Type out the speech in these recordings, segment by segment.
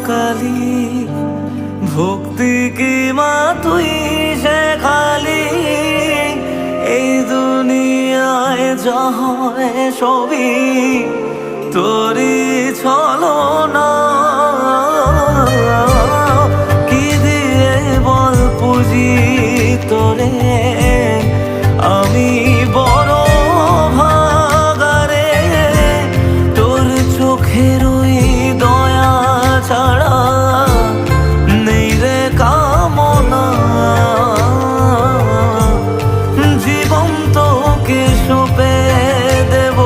কালী, ভক্তি কি মা তুই শেখালি। এই দুনিয়ায় যা হয় সবই তোরই ছলনা। কি দিয়ে বল পুজি তোরে, আমি বড় ভাগারে। তোর চোখের ওই দয়া ছাড়া নেই রে কামনা। জীবন তোকে সঁপে দেব,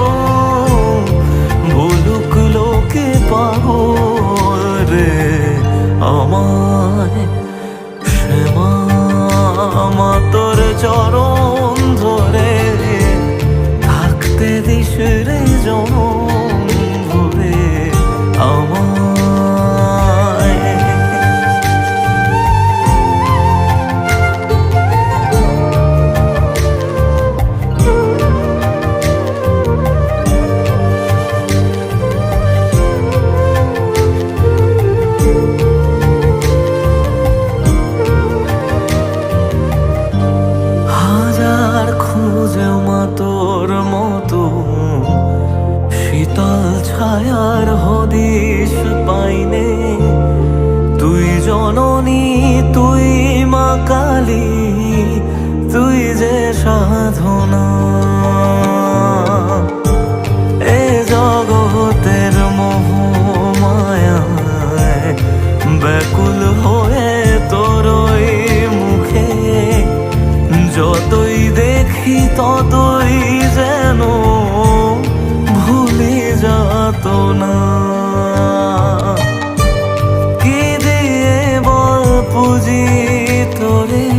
বলুক লোকে পাগল রে আমায়। শ্যামা মা তোর চরণ ধরে থাকতে দিস রে জনম ভরে আমায়। হাজার খুঁজে মা তোর মতো শীতল ছায়ার হদিশ পাইনে। তুই জননী তুই মা কালী, তুই যে সাধনা। এ জগতের মোহ মায়ায় ব্যাকুল হয়ে তোর ওই মুখে যতই দেখি ততই যেন ভুলে যাত না। কি দিয়ে বল পুজি তোরে,